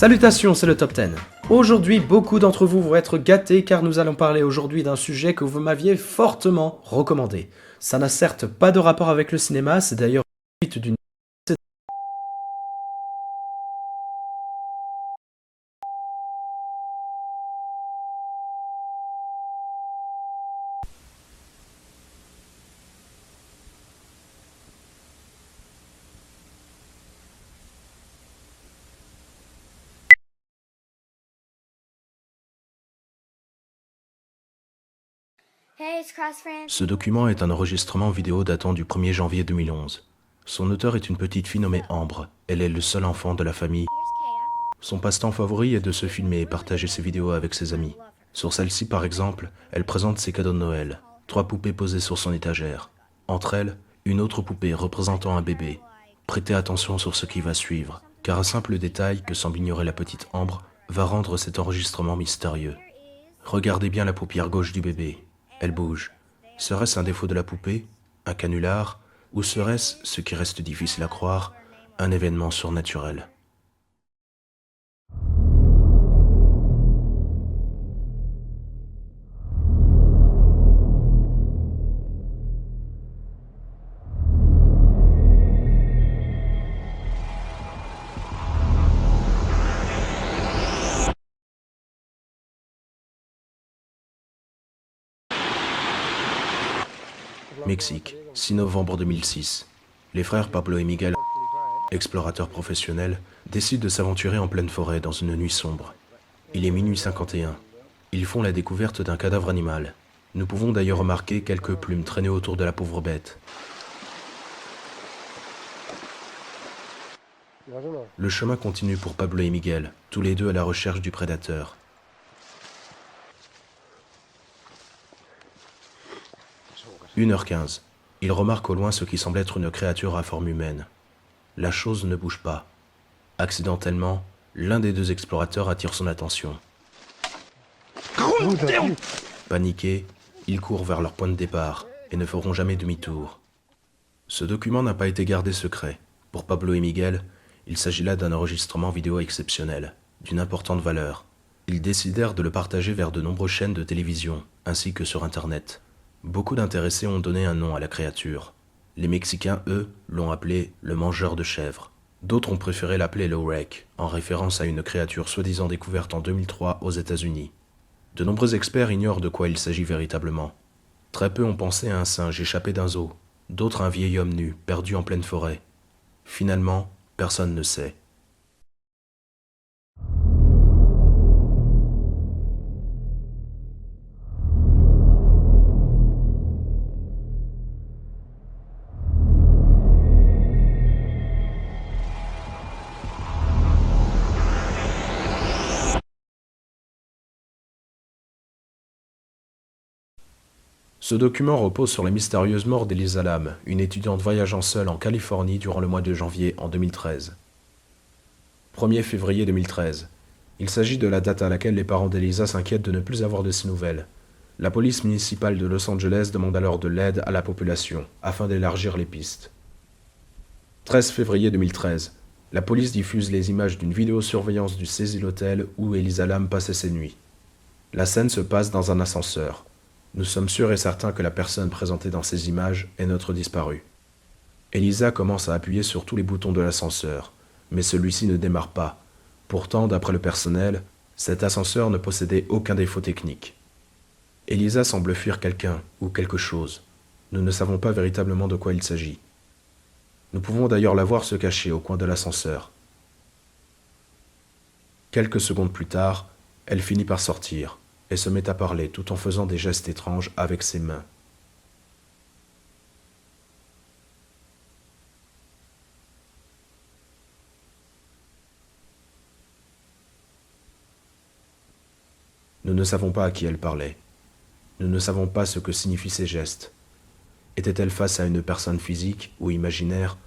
Salutations, c'est le Top 10. Aujourd'hui, beaucoup d'entre vous vont être gâtés car nous allons parler aujourd'hui d'un sujet que vous m'aviez fortement recommandé. Ça n'a certes pas de rapport avec le cinéma, c'est d'ailleurs une suite d'une... Ce document est un enregistrement vidéo datant du 1er janvier 2011. Son auteur est une petite fille nommée Ambre. Elle est le seul enfant de la famille. Son passe-temps favori est de se filmer et partager ses vidéos avec ses amis. Sur celle-ci, par exemple, elle présente ses cadeaux de Noël. 3 poupées posées sur son étagère. Entre elles, une autre poupée représentant un bébé. Prêtez attention sur ce qui va suivre, car un simple détail que semble ignorer la petite Ambre va rendre cet enregistrement mystérieux. Regardez bien la paupière gauche du bébé. Elle bouge. Serait-ce un défaut de la poupée, un canular, ou serait-ce, ce qui reste difficile à croire, un événement surnaturel ? Mexique, 6 novembre 2006. Les frères Pablo et Miguel, explorateurs professionnels, décident de s'aventurer en pleine forêt dans une nuit sombre. Il est minuit 51. Ils font la découverte d'un cadavre animal. Nous pouvons d'ailleurs remarquer quelques plumes traînées autour de la pauvre bête. Le chemin continue pour Pablo et Miguel, tous les deux à la recherche du prédateur. 1h15. Ils remarquent au loin ce qui semble être une créature à forme humaine. La chose ne bouge pas. Accidentellement, l'un des deux explorateurs attire son attention. Paniqués, ils courent vers leur point de départ et ne feront jamais demi-tour. Ce document n'a pas été gardé secret. Pour Pablo et Miguel, il s'agit là d'un enregistrement vidéo exceptionnel, d'une importante valeur. Ils décidèrent de le partager vers de nombreuses chaînes de télévision, ainsi que sur Internet. Beaucoup d'intéressés ont donné un nom à la créature. Les Mexicains, eux, l'ont appelé le mangeur de chèvres. D'autres ont préféré l'appeler le Wreck, en référence à une créature soi-disant découverte en 2003 aux États-Unis. De nombreux experts ignorent de quoi il s'agit véritablement. Très peu ont pensé à un singe échappé d'un zoo, d'autres à un vieil homme nu, perdu en pleine forêt. Finalement, personne ne sait. Ce document repose sur la mystérieuse mort d'Elisa Lam, une étudiante voyageant seule en Californie durant le mois de janvier en 2013. 1er février 2013. Il s'agit de la date à laquelle les parents d'Elisa s'inquiètent de ne plus avoir de ses nouvelles. La police municipale de Los Angeles demande alors de l'aide à la population, afin d'élargir les pistes. 13 février 2013. La police diffuse les images d'une vidéosurveillance du Cecil Hotel où Elisa Lam passait ses nuits. La scène se passe dans un ascenseur. Nous sommes sûrs et certains que la personne présentée dans ces images est notre disparue. Elisa commence à appuyer sur tous les boutons de l'ascenseur, mais celui-ci ne démarre pas. Pourtant, d'après le personnel, cet ascenseur ne possédait aucun défaut technique. Elisa semble fuir quelqu'un ou quelque chose. Nous ne savons pas véritablement de quoi il s'agit. Nous pouvons d'ailleurs la voir se cacher au coin de l'ascenseur. Quelques secondes plus tard, elle finit par sortir et se met à parler tout en faisant des gestes étranges avec ses mains. Nous ne savons pas à qui elle parlait. Nous ne savons pas ce que signifient ces gestes. Était-elle face à une personne physique ou imaginaire?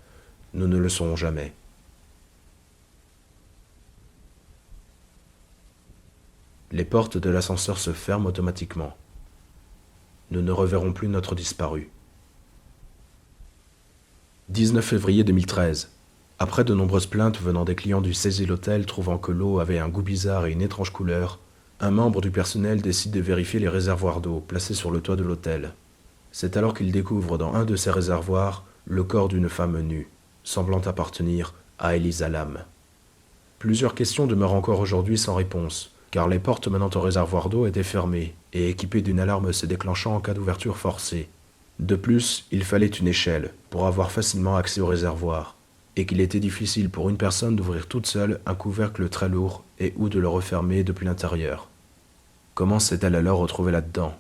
Nous ne le saurons jamais. Les portes de l'ascenseur se ferment automatiquement. Nous ne reverrons plus notre disparu. 19 février 2013. Après de nombreuses plaintes venant des clients du Cecil Hotel trouvant que l'eau avait un goût bizarre et une étrange couleur, un membre du personnel décide de vérifier les réservoirs d'eau placés sur le toit de l'hôtel. C'est alors qu'il découvre dans un de ces réservoirs le corps d'une femme nue, semblant appartenir à Elisa Lam. Plusieurs questions demeurent encore aujourd'hui sans réponse, car les portes menant au réservoir d'eau étaient fermées et équipées d'une alarme se déclenchant en cas d'ouverture forcée. De plus, il fallait une échelle pour avoir facilement accès au réservoir, et qu'il était difficile pour une personne d'ouvrir toute seule un couvercle très lourd et ou de le refermer depuis l'intérieur. Comment s'est-elle alors retrouvée là-dedans ?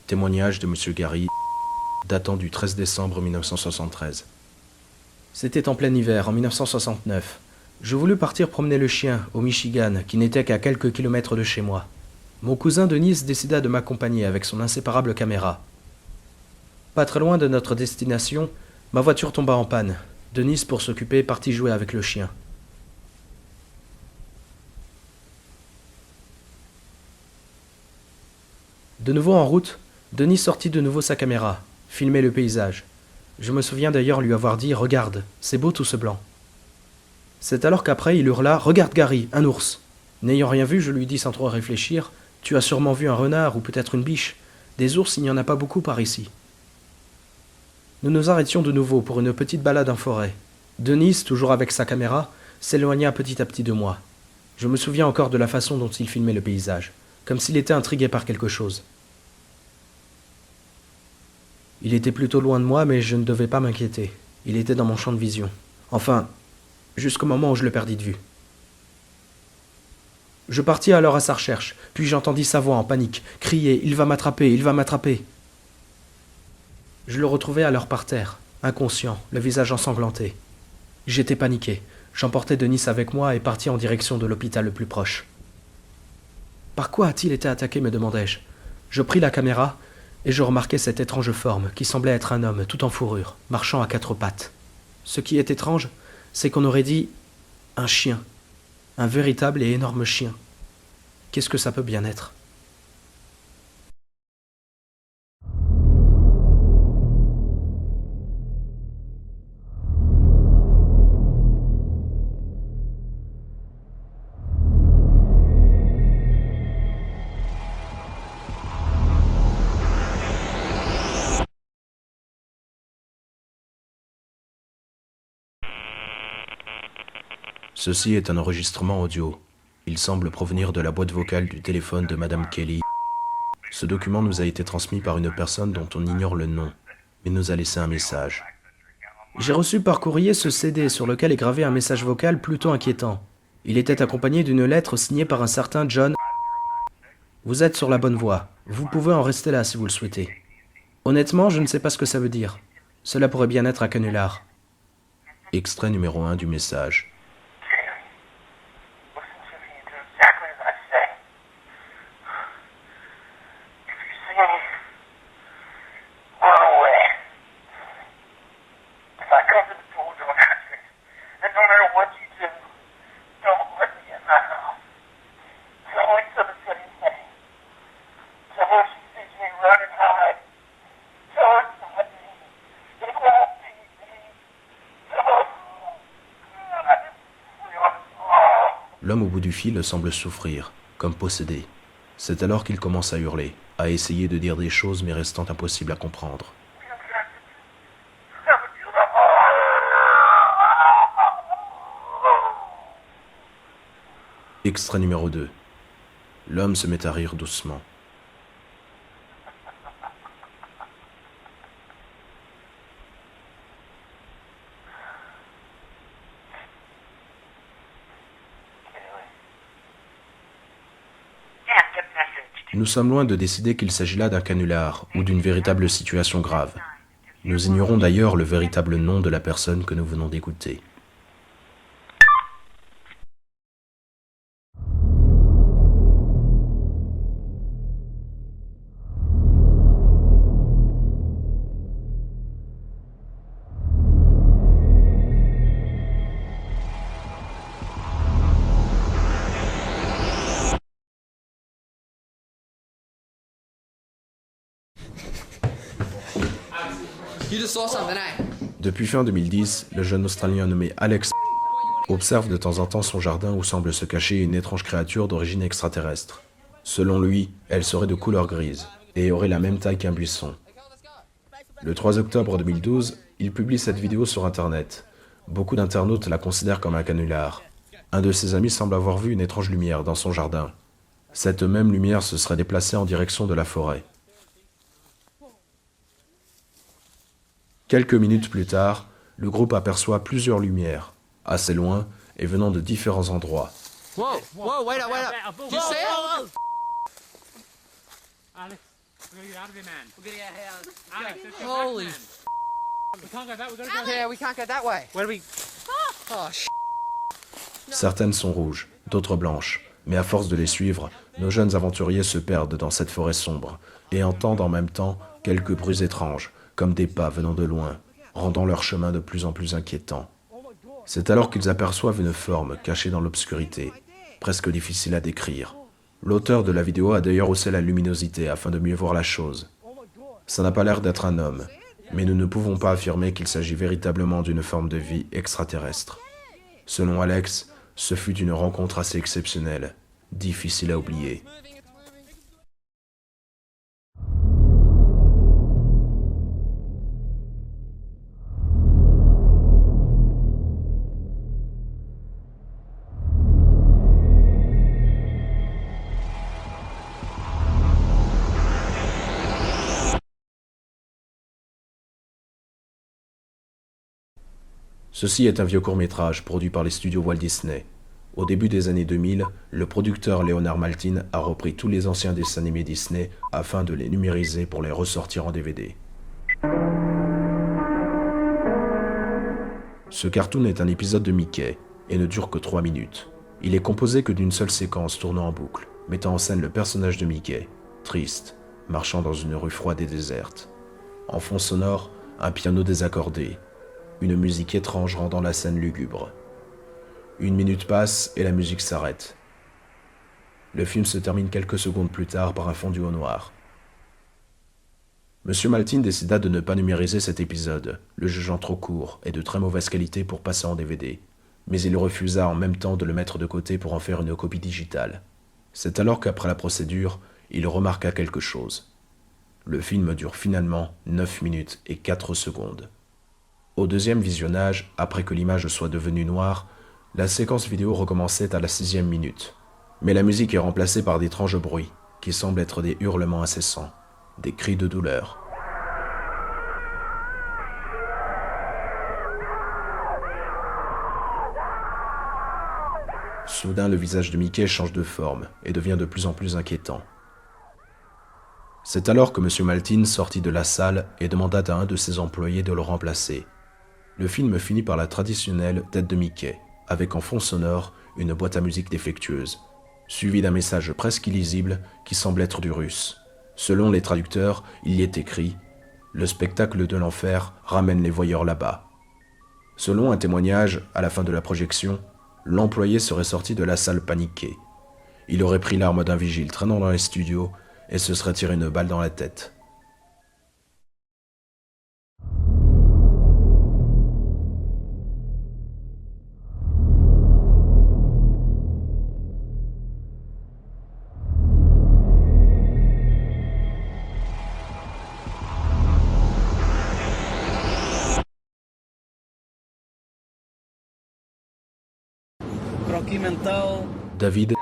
Témoignage de M. Gary, datant du 13 décembre 1973. C'était en plein hiver, en 1969. Je voulus partir promener le chien, au Michigan, qui n'était qu'à quelques kilomètres de chez moi. Mon cousin Denis décida de m'accompagner avec son inséparable caméra. Pas très loin de notre destination, ma voiture tomba en panne. Denis, pour s'occuper, partit jouer avec le chien. De nouveau en route, Denis sortit de nouveau sa caméra, filmait le paysage. Je me souviens d'ailleurs lui avoir dit « Regarde, c'est beau tout ce blanc ». C'est alors qu'après il hurla « Regarde Gary, un ours !» N'ayant rien vu, je lui dis sans trop réfléchir « Tu as sûrement vu un renard ou peut-être une biche. Des ours, il n'y en a pas beaucoup par ici. » Nous nous arrêtions de nouveau pour une petite balade en forêt. Denis, toujours avec sa caméra, s'éloigna petit à petit de moi. Je me souviens encore de la façon dont il filmait le paysage, comme s'il était intrigué par quelque chose. Il était plutôt loin de moi, mais je ne devais pas m'inquiéter. Il était dans mon champ de vision. Enfin, jusqu'au moment où je le perdis de vue. Je partis alors à sa recherche, puis j'entendis sa voix en panique, crier « Il va m'attraper, il va m'attraper !» Je le retrouvai alors par terre, inconscient, le visage ensanglanté. J'étais paniqué. J'emportai Denis avec moi et partis en direction de l'hôpital le plus proche. Par quoi a-t-il été attaqué, me demandai-je. Je pris la caméra et je remarquai cette étrange forme qui semblait être un homme tout en fourrure, marchant à quatre pattes. Ce qui est étrange, c'est qu'on aurait dit un chien, un véritable et énorme chien. Qu'est-ce que ça peut bien être ? Ceci est un enregistrement audio. Il semble provenir de la boîte vocale du téléphone de Madame Kelly. Ce document nous a été transmis par une personne dont on ignore le nom, mais nous a laissé un message. J'ai reçu par courrier ce CD sur lequel est gravé un message vocal plutôt inquiétant. Il était accompagné d'une lettre signée par un certain John. Vous êtes sur la bonne voie. Vous pouvez en rester là si vous le souhaitez. Honnêtement, je ne sais pas ce que ça veut dire. Cela pourrait bien être un canular. Extrait numéro 1 du message. L'homme au bout du fil semble souffrir, comme possédé. C'est alors qu'il commence à hurler, à essayer de dire des choses mais restant impossible à comprendre. Extrait numéro 2. L'homme se met à rire doucement. Nous sommes loin de décider qu'il s'agit là d'un canular ou d'une véritable situation grave. Nous ignorons d'ailleurs le véritable nom de la personne que nous venons d'écouter. You just saw something, eh? Depuis fin 2010, le jeune Australien nommé Alex observe de temps en temps son jardin où semble se cacher une étrange créature d'origine extraterrestre. Selon lui, elle serait de couleur grise et aurait la même taille qu'un buisson. Le 3 octobre 2012, il publie cette vidéo sur Internet. Beaucoup d'internautes la considèrent comme un canular. Un de ses amis semble avoir vu une étrange lumière dans son jardin. Cette même lumière se serait déplacée en direction de la forêt. Quelques minutes plus tard, le groupe aperçoit plusieurs lumières, assez loin et venant de différents endroits. Whoa, whoa, wait up, wait up. Do you see it? Alex, we're gonna get out of here, man. We're getting out of here. Alex, let's go Holy back, man. We can't go back, we gotta go. Yeah, we can't go that way. Where do we... Oh, Certaines sont rouges, d'autres blanches, mais à force de les suivre, nos jeunes aventuriers se perdent dans cette forêt sombre et entendent en même temps quelques bruits étranges, comme des pas venant de loin, rendant leur chemin de plus en plus inquiétant. C'est alors qu'ils aperçoivent une forme cachée dans l'obscurité, presque difficile à décrire. L'auteur de la vidéo a d'ailleurs haussé la luminosité afin de mieux voir la chose. Ça n'a pas l'air d'être un homme, mais nous ne pouvons pas affirmer qu'il s'agit véritablement d'une forme de vie extraterrestre. Selon Alex, ce fut une rencontre assez exceptionnelle, difficile à oublier. Ceci est un vieux court-métrage produit par les studios Walt Disney. Au début des années 2000, le producteur Leonard Maltin a repris tous les anciens dessins animés Disney afin de les numériser pour les ressortir en DVD. Ce cartoon est un épisode de Mickey et ne dure que 3 minutes. Il est composé que d'une seule séquence tournant en boucle, mettant en scène le personnage de Mickey, triste, marchant dans une rue froide et déserte. En fond sonore, un piano désaccordé, une musique étrange rendant la scène lugubre. 1 minute passe et la musique s'arrête. Le film se termine quelques secondes plus tard par un fondu au noir. Monsieur Maltin décida de ne pas numériser cet épisode, le jugeant trop court et de très mauvaise qualité pour passer en DVD. Mais il refusa en même temps de le mettre de côté pour en faire une copie digitale. C'est alors qu'après la procédure, il remarqua quelque chose. Le film dure finalement 9 minutes et 4 secondes. Au deuxième visionnage, après que l'image soit devenue noire, la séquence vidéo recommençait à la 6e minute. Mais la musique est remplacée par d'étranges bruits, qui semblent être des hurlements incessants, des cris de douleur. Soudain, le visage de Mickey change de forme et devient de plus en plus inquiétant. C'est alors que M. Maltin sortit de la salle et demanda à un de ses employés de le remplacer. Le film finit par la traditionnelle tête de Mickey, avec en fond sonore une boîte à musique défectueuse, suivi d'un message presque illisible qui semble être du russe. Selon les traducteurs, il y est écrit « Le spectacle de l'enfer ramène les voyeurs là-bas ». Selon un témoignage, à la fin de la projection, l'employé serait sorti de la salle paniqué. Il aurait pris l'arme d'un vigile traînant dans les studios et se serait tiré une balle dans la tête. David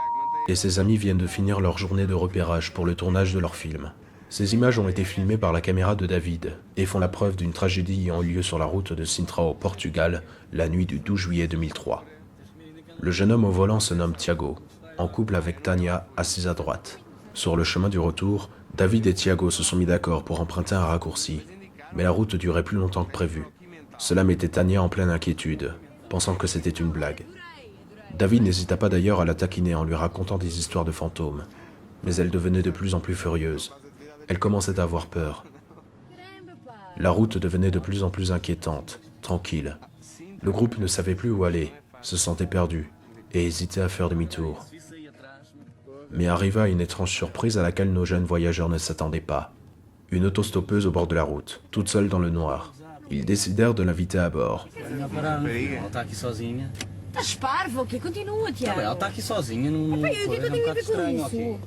et ses amis viennent de finir leur journée de repérage pour le tournage de leur film. Ces images ont été filmées par la caméra de David et font la preuve d'une tragédie ayant eu lieu sur la route de Sintra au Portugal la nuit du 12 juillet 2003. Le jeune homme au volant se nomme Thiago, en couple avec Tania, assise à droite. Sur le chemin du retour, David et Thiago se sont mis d'accord pour emprunter un raccourci, mais la route durait plus longtemps que prévu. Cela mettait Tania en pleine inquiétude, pensant que c'était une blague. David n'hésita pas d'ailleurs à la taquiner en lui racontant des histoires de fantômes. Mais elle devenait de plus en plus furieuse. Elle commençait à avoir peur. La route devenait de plus en plus inquiétante, tranquille. Le groupe ne savait plus où aller, se sentait perdu et hésitait à faire demi-tour. Mais arriva une étrange surprise à laquelle nos jeunes voyageurs ne s'attendaient pas. Une autostoppeuse au bord de la route, toute seule dans le noir. Ils décidèrent de l'inviter à bord. Minha parada, ela tá aqui sozinha. Estás parvo? Ok, continua, Tiago. Ela tá aqui sozinha, não. Pai, o que é que eu tenho a ver com isso?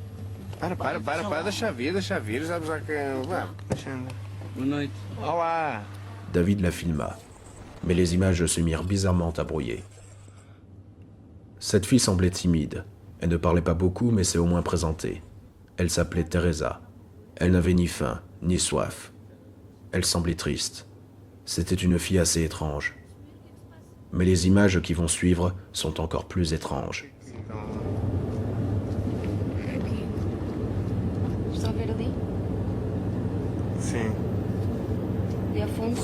Para, deixa vir, sabes já que... Vá, deixa andar. Boa noite. Olá! David la filma, mais les images se mirent bizarrement à brouiller. Cette fille semblait timide. Elle ne parlait pas beaucoup, mais s'est au moins présentée. Elle s'appelait Teresa. Elle n'avait ni faim, ni soif. Elle semblait triste. C'était une fille assez étrange. Mais les images qui vont suivre sont encore plus étranges. Está a ver ali? Sim. Ali ao fundo?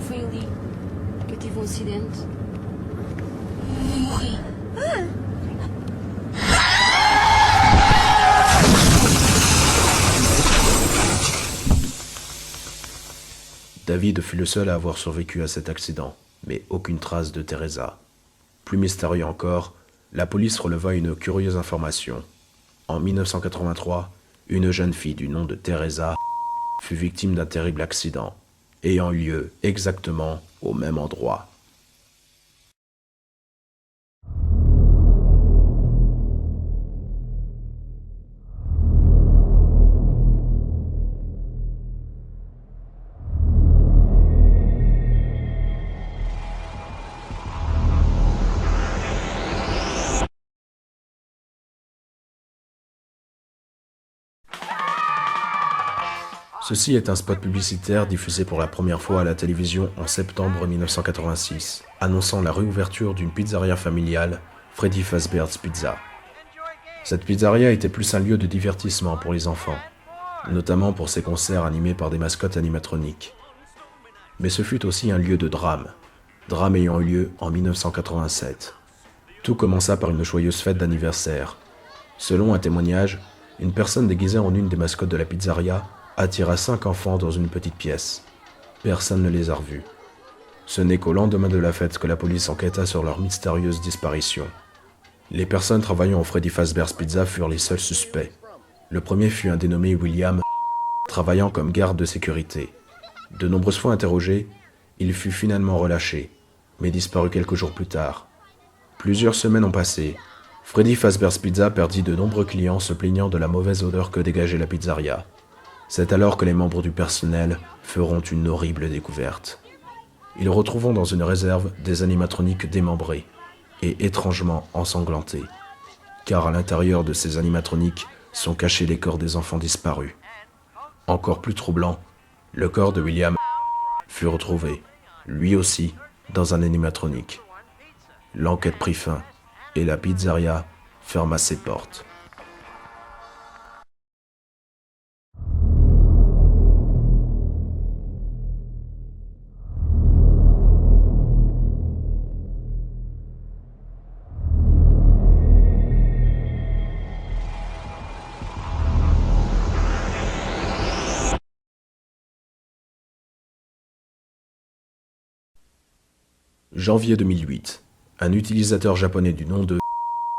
Foi ali que eu tive um acidente. E morri. David fut le seul à avoir survécu à cet accident, mais aucune trace de Teresa. Plus mystérieux encore, la police releva une curieuse information. En 1983, une jeune fille du nom de Teresa fut victime d'un terrible accident, ayant eu lieu exactement au même endroit. Ceci est un spot publicitaire diffusé pour la première fois à la télévision en septembre 1986, annonçant la réouverture d'une pizzeria familiale, Freddy Fazbear's Pizza. Cette pizzeria était plus un lieu de divertissement pour les enfants, notamment pour ses concerts animés par des mascottes animatroniques. Mais ce fut aussi un lieu de drame ayant eu lieu en 1987. Tout commença par une joyeuse fête d'anniversaire. Selon un témoignage, une personne déguisée en une des mascottes de la pizzeria attira 5 enfants dans une petite pièce. Personne ne les a revus. Ce n'est qu'au lendemain de la fête que la police enquêta sur leur mystérieuse disparition. Les personnes travaillant au Freddy Fazbear's Pizza furent les seuls suspects. Le premier fut un dénommé William, travaillant comme garde de sécurité. De nombreuses fois interrogé, il fut finalement relâché, mais disparut quelques jours plus tard. Plusieurs semaines ont passé. Freddy Fazbear's Pizza perdit de nombreux clients se plaignant de la mauvaise odeur que dégageait la pizzeria. C'est alors que les membres du personnel feront une horrible découverte. Ils retrouveront dans une réserve des animatroniques démembrés et étrangement ensanglantés, car à l'intérieur de ces animatroniques sont cachés les corps des enfants disparus. Encore plus troublant, le corps de William fut retrouvé, lui aussi, dans un animatronique. L'enquête prit fin et la pizzeria ferma ses portes. Janvier 2008, un utilisateur japonais du nom de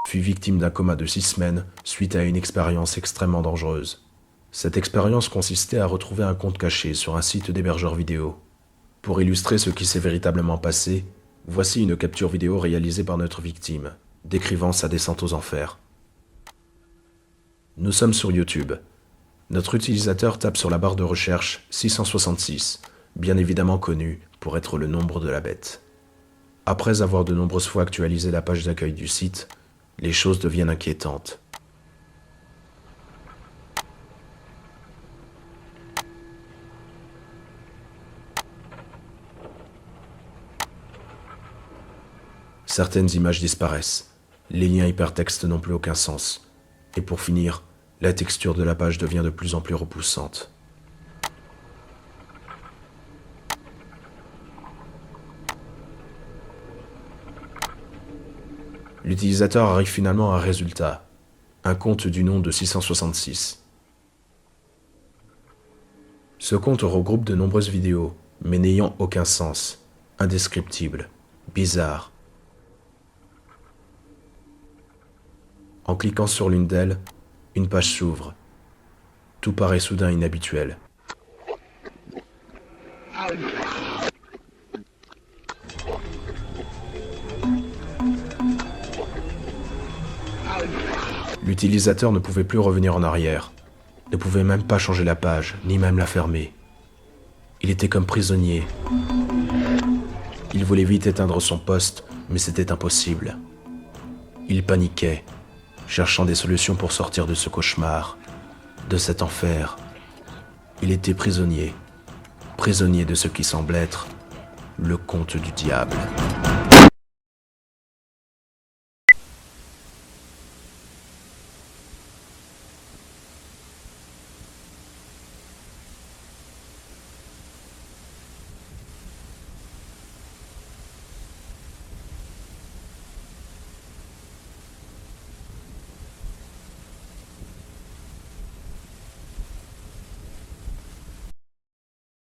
fut victime d'un coma de 6 semaines suite à une expérience extrêmement dangereuse. Cette expérience consistait à retrouver un compte caché sur un site d'hébergeur vidéo. Pour illustrer ce qui s'est véritablement passé, voici une capture vidéo réalisée par notre victime, décrivant sa descente aux enfers. Nous sommes sur YouTube. Notre utilisateur tape sur la barre de recherche 666, bien évidemment connu pour être le nombre de la bête. Après avoir de nombreuses fois actualisé la page d'accueil du site, les choses deviennent inquiétantes. Certaines images disparaissent, les liens hypertextes n'ont plus aucun sens, et pour finir, la texture de la page devient de plus en plus repoussante. L'utilisateur arrive finalement à un résultat, un compte du nom de 666. Ce compte regroupe de nombreuses vidéos, mais n'ayant aucun sens, indescriptibles, bizarres. En cliquant sur l'une d'elles, une page s'ouvre. Tout paraît soudain inhabituel. L'utilisateur ne pouvait plus revenir en arrière, ne pouvait même pas changer la page, ni même la fermer. Il était comme prisonnier. Il voulait vite éteindre son poste, mais c'était impossible. Il paniquait, cherchant des solutions pour sortir de ce cauchemar, de cet enfer. Il était prisonnier, prisonnier de ce qui semble être le conte du diable.